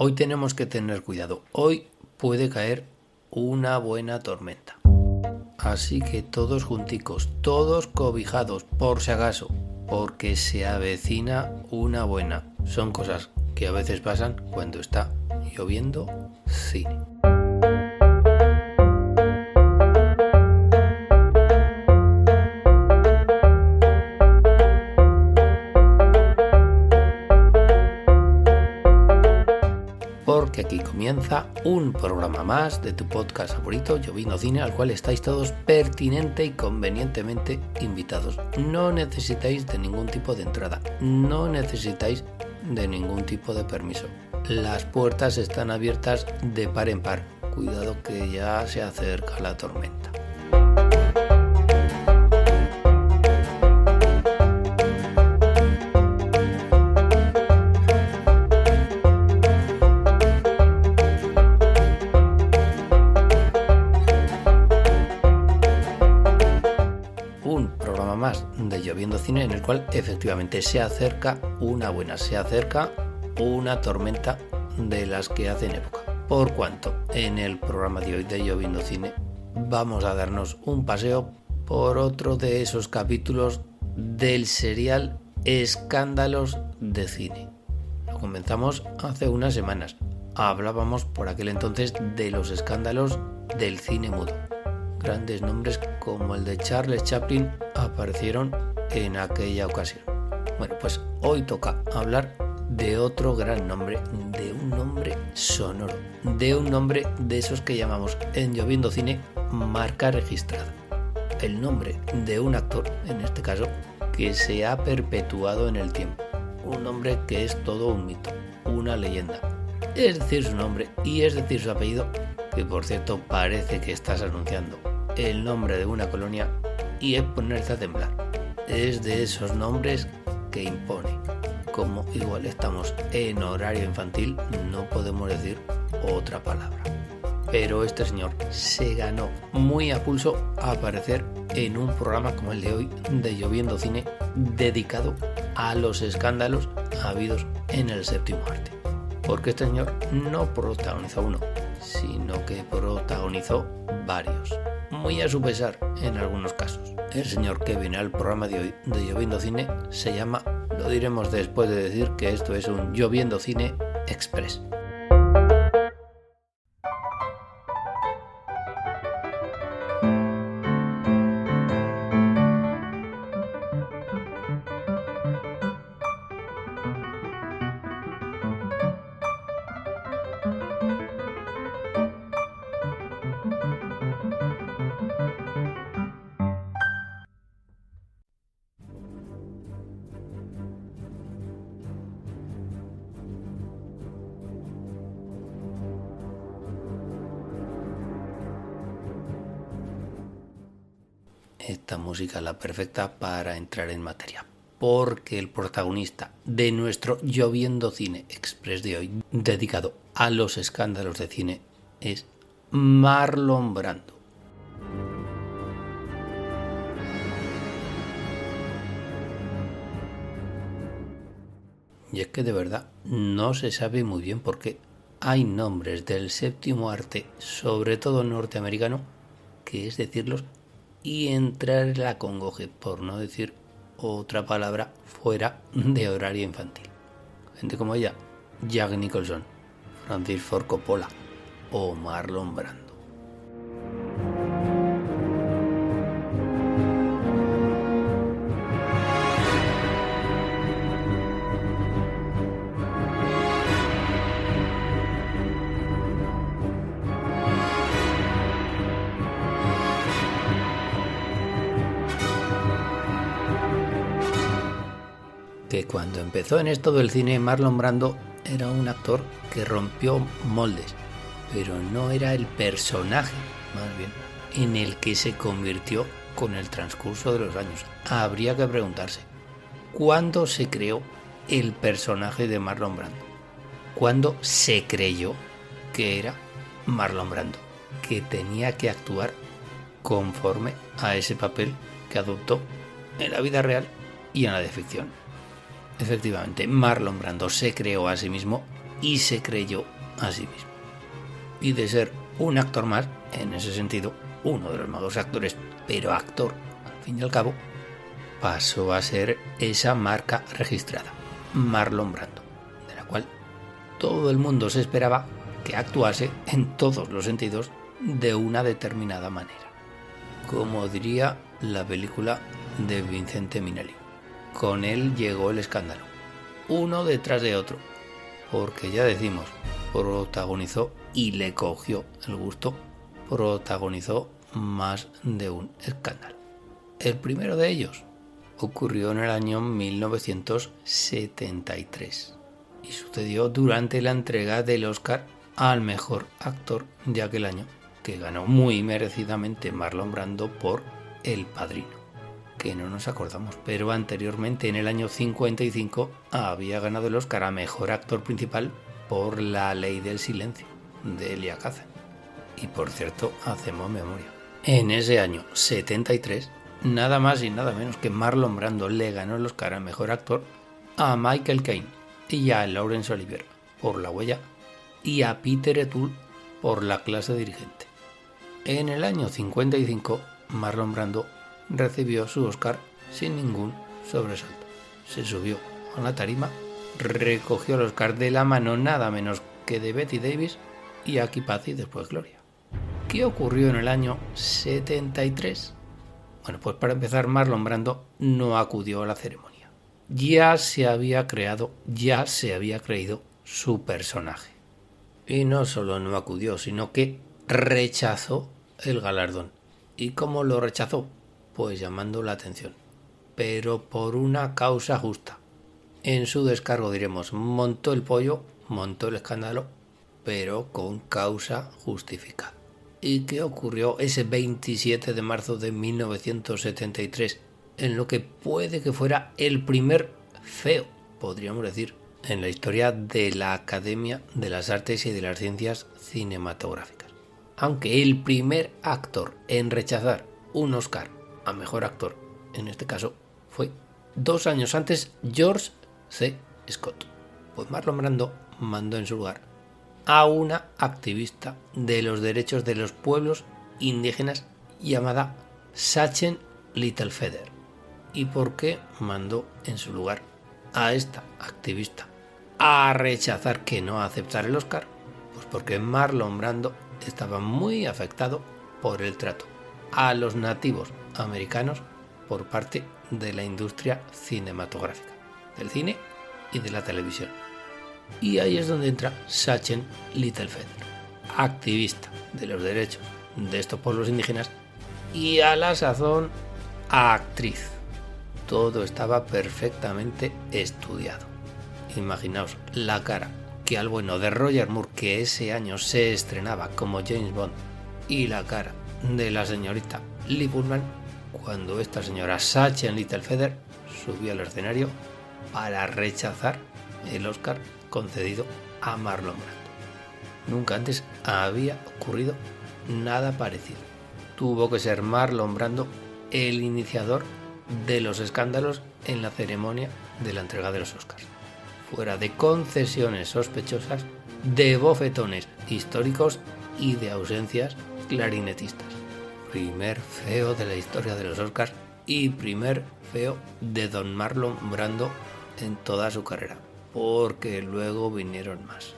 Hoy tenemos que tener cuidado. Hoy puede caer una buena tormenta. Así que todos junticos, todos cobijados, por si acaso, porque se avecina una buena. Son cosas que a veces pasan cuando está lloviendo cine. Porque aquí comienza un programa más de tu podcast favorito, Lloviendo Cine, al cual estáis todos pertinente y convenientemente invitados. No necesitáis de ningún tipo de entrada, no necesitáis de ningún tipo de permiso. Las puertas están abiertas de par en par. Cuidado que ya se acerca la tormenta. Más de Lloviendo Cine, en el cual efectivamente se acerca una buena, se acerca una tormenta de las que hacen época. Por cuanto en el programa de hoy de Lloviendo Cine vamos a darnos un paseo por otro de esos capítulos del serial Escándalos de Cine. Lo comenzamos hace unas semanas. Hablábamos por aquel entonces de los escándalos del cine mudo. Grandes nombres como el de Charles Chaplin aparecieron en aquella ocasión. Bueno, pues hoy toca hablar de otro gran nombre, de un nombre sonoro, de un nombre de esos que llamamos en Lloviendo Cine marca registrada. El nombre de un actor, en este caso, que se ha perpetuado en el tiempo. Un nombre que es todo un mito, una leyenda. Es decir su nombre y es decir su apellido, que por cierto parece que estás anunciando el nombre de una colonia y es ponerse a temblar. Es de esos nombres que impone. Como igual estamos en horario infantil, no podemos decir otra palabra. Pero este señor se ganó muy a pulso a aparecer en un programa como el de hoy de Lloviendo Cine, dedicado a los escándalos habidos en el séptimo arte. Porque este señor no protagonizó uno, sino que protagonizó varios. Muy a su pesar en algunos casos. El señor que viene al programa de hoy de Lloviendo Cine se llama, lo diremos después de decir que esto es un Lloviendo Cine Express. Esta música es la perfecta para entrar en materia, porque el protagonista de nuestro Lloviendo Cine Express de hoy, dedicado a los escándalos de cine, es Marlon Brando. Y es que de verdad no se sabe muy bien por qué hay nombres del séptimo arte, sobre todo norteamericano, que es decirlos y entrar en la congoje, por no decir otra palabra fuera de horario infantil. Gente como ella, Jack Nicholson, Francis Ford Coppola o Marlon Brando. Que cuando empezó en esto del cine, Marlon Brando era un actor que rompió moldes, pero no era el personaje, más bien, en el que se convirtió con el transcurso de los años. Habría que preguntarse, ¿cuándo se creó el personaje de Marlon Brando? ¿Cuándo se creyó que era Marlon Brando? Que tenía que actuar conforme a ese papel que adoptó en la vida real y en la de ficción. Efectivamente, Marlon Brando se creó a sí mismo y se creyó a sí mismo. Y de ser un actor más, en ese sentido, uno de los mejores actores, pero actor, al fin y al cabo, pasó a ser esa marca registrada, Marlon Brando, de la cual todo el mundo se esperaba que actuase en todos los sentidos de una determinada manera. Como diría la película de Vincente Minnelli, con él llegó el escándalo, uno detrás de otro, porque ya decimos, protagonizó y le cogió el gusto, protagonizó más de un escándalo. El primero de ellos ocurrió en el año 1973 y sucedió durante la entrega del Oscar al mejor actor de aquel año, que ganó muy merecidamente Marlon Brando por El Padrino, que no nos acordamos, pero anteriormente en el año 55 había ganado el Oscar a mejor actor principal por La Ley del Silencio de Elia Kazan. Y por cierto, hacemos memoria. En ese año 73, nada más y nada menos que Marlon Brando le ganó el Oscar a mejor actor a Michael Caine y a Laurence Olivier por La Huella y a Peter O'Toole por La Clase Dirigente. En el año 55, Marlon Brando recibió su Oscar sin ningún sobresalto. Se subió a una tarima, recogió el Oscar de la mano nada menos que de Bette Davis y aquí paz y después gloria. ¿Qué ocurrió en el año 73? Bueno, pues para empezar, Marlon Brando no acudió a la ceremonia. Ya se había creído su personaje. Y no solo no acudió, sino que rechazó el galardón. ¿Y cómo lo rechazó? Pues llamando la atención. Pero por una causa justa. En su descargo diremos, montó el pollo, montó el escándalo, pero con causa justificada. ¿Y qué ocurrió ese 27 de marzo de 1973? En lo que puede que fuera el primer feo, podríamos decir, en la historia de la Academia de las Artes y de las Ciencias Cinematográficas. Aunque el primer actor en rechazar un Oscar a mejor actor, en este caso, fue 2 años antes George C. Scott. Pues Marlon Brando mandó en su lugar a una activista de los derechos de los pueblos indígenas llamada Sachin Littlefeather. ¿Y por qué mandó en su lugar a esta activista a rechazar, que no aceptar el Oscar? Pues porque Marlon Brando estaba muy afectado por el trato a los nativos americanos por parte de la industria cinematográfica, del cine y de la televisión. Y ahí es donde entra Sachin Littlefeather, activista de los derechos de estos pueblos indígenas y a la sazón actriz. Todo estaba perfectamente estudiado. Imaginaos la cara que al bueno de Roger Moore, que ese año se estrenaba como James Bond, y la cara de la señorita Lee Pullman cuando esta señora Sachin Littlefeather subió al escenario para rechazar el Oscar concedido a Marlon Brando. Nunca antes había ocurrido nada parecido. Tuvo que ser Marlon Brando el iniciador de los escándalos en la ceremonia de la entrega de los Oscars. Fuera de concesiones sospechosas, de bofetones históricos y de ausencias clarinetistas. Primer feo de la historia de los Oscars y primer feo de don Marlon Brando en toda su carrera, porque luego vinieron más.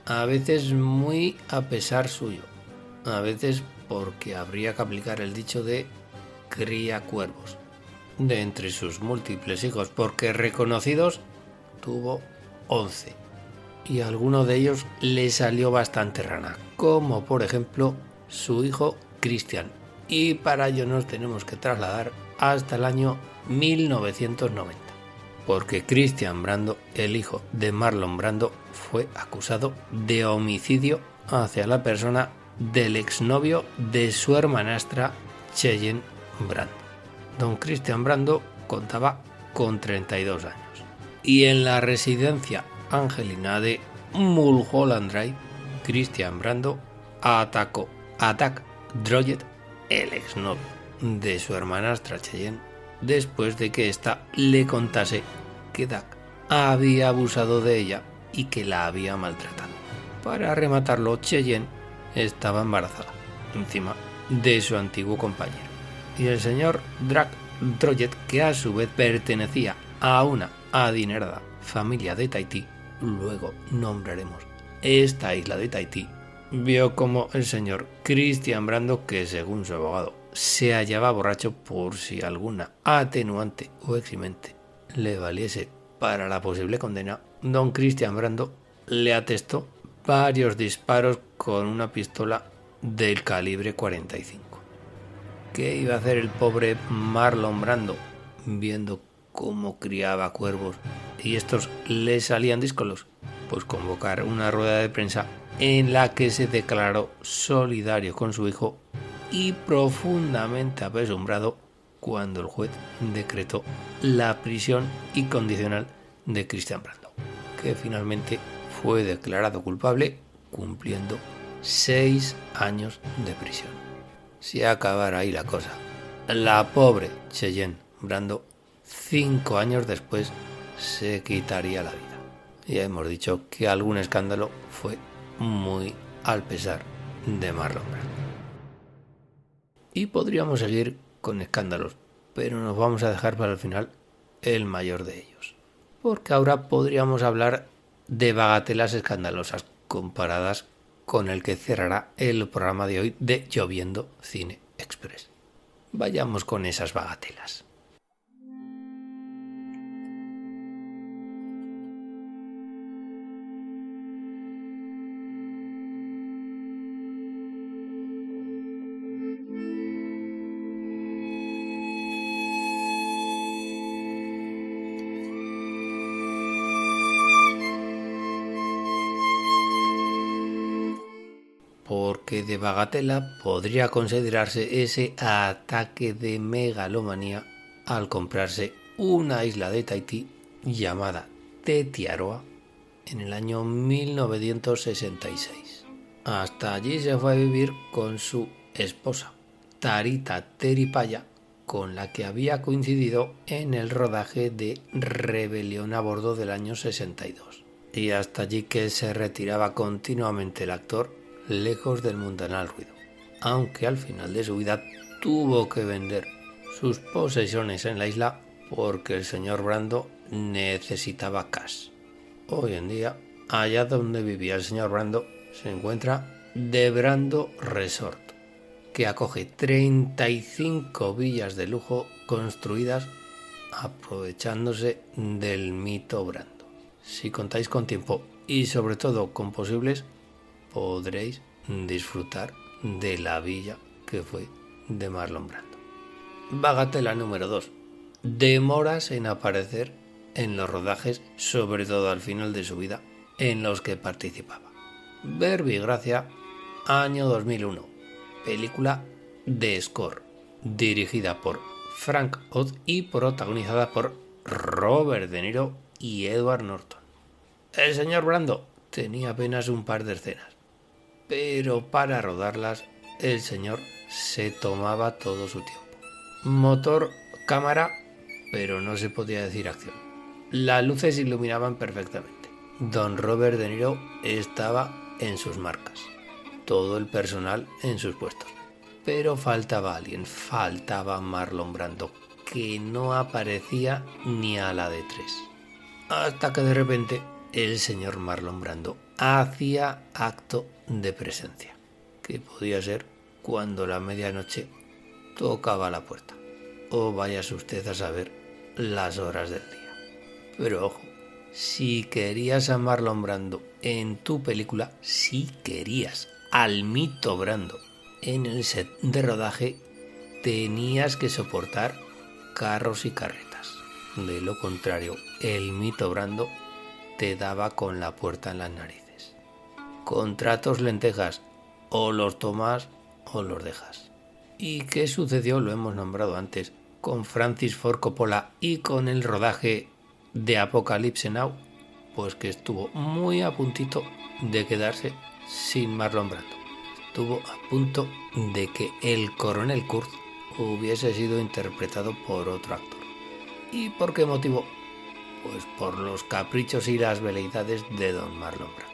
A veces muy a pesar suyo, a veces porque habría que aplicar el dicho de cría cuervos de entre sus múltiples hijos, porque reconocidos tuvo 11 y a alguno de ellos le salió bastante rana, como por ejemplo su hijo Christian, y para ello nos tenemos que trasladar hasta el año 1990, porque Christian Brando, el hijo de Marlon Brando, fue acusado de homicidio hacia la persona del exnovio de su hermanastra Cheyenne Brando. Don Christian Brando contaba con 32 años y en la residencia angelina de Mulholland Drive, Christian Brando atacó a Doug Droget, el exnovio de su hermanastra Cheyenne, después de que ésta le contase que Doug había abusado de ella y que la había maltratado. Para rematarlo, Cheyenne estaba embarazada, encima de su antiguo compañero. Y el señor Droget, que a su vez pertenecía a una adinerada familia de Tahití, luego nombraremos esta isla de Tahití, vio como el señor Christian Brando, que según su abogado se hallaba borracho por si alguna atenuante o eximente le valiese para la posible condena, don Christian Brando le atestó varios disparos con una pistola del calibre 45. ¿Qué iba a hacer el pobre Marlon Brando viendo cómo criaba cuervos y estos le salían díscolos? Pues convocar una rueda de prensa en la que se declaró solidario con su hijo y profundamente apesumbrado cuando el juez decretó la prisión incondicional de Christian Brando, que finalmente fue declarado culpable cumpliendo 6 años de prisión. Si acabara ahí la cosa, la pobre Cheyenne Brando 5 años después se quitaría la vida. Ya hemos dicho que algún escándalo fue muy al pesar de Marlon Brando. Y podríamos seguir con escándalos, pero nos vamos a dejar para el final el mayor de ellos, porque ahora podríamos hablar de bagatelas escandalosas comparadas con el que cerrará el programa de hoy de Lloviendo Cine Express. Vayamos con esas bagatelas. Porque de bagatela podría considerarse ese ataque de megalomanía al comprarse una isla de Tahití llamada Tetiaroa en el año 1966. Hasta allí se fue a vivir con su esposa, Tarita Teripaya, con la que había coincidido en el rodaje de Rebelión a bordo del año 62. Y hasta allí que se retiraba continuamente el actor, lejos del mundanal ruido, aunque al final de su vida tuvo que vender sus posesiones en la isla porque el señor Brando necesitaba cash. Hoy en día, allá donde vivía el señor Brando, se encuentra The Brando Resort, que acoge 35 villas de lujo construidas aprovechándose del mito Brando. Si contáis con tiempo y sobre todo con posibles, podréis disfrutar de la villa que fue de Marlon Brando. Bagatela número 2. Demoras en aparecer en los rodajes, sobre todo al final de su vida, en los que participaba. Verbigracia, año 2001. Película de Score, dirigida por Frank Oz y protagonizada por Robert De Niro y Edward Norton. El señor Brando tenía apenas un par de escenas, pero para rodarlas el señor se tomaba todo su tiempo. Motor, cámara, pero no se podía decir acción. Las luces iluminaban perfectamente. Don Robert De Niro estaba en sus marcas, todo el personal en sus puestos. Pero faltaba alguien, faltaba Marlon Brando, que no aparecía ni a la de 3. Hasta que de repente el señor Marlon Brando hacía acto de presencia, que podía ser cuando la medianoche tocaba la puerta, o vayas usted a saber las horas del día. Pero ojo, si querías a Marlon Brando en tu película, si querías al mito Brando en el set de rodaje, tenías que soportar carros y carretas. De lo contrario, el mito Brando te daba con la puerta en las narices. Contratos lentejas, o los tomas o los dejas. ¿Y qué sucedió? Lo hemos nombrado antes, con Francis Ford Coppola y con el rodaje de Apocalypse Now, pues que estuvo muy a puntito de quedarse sin Marlon Brando. Estuvo a punto de que el coronel Kurtz hubiese sido interpretado por otro actor. ¿Y por qué motivo? Pues por los caprichos y las veleidades de don Marlon Brando.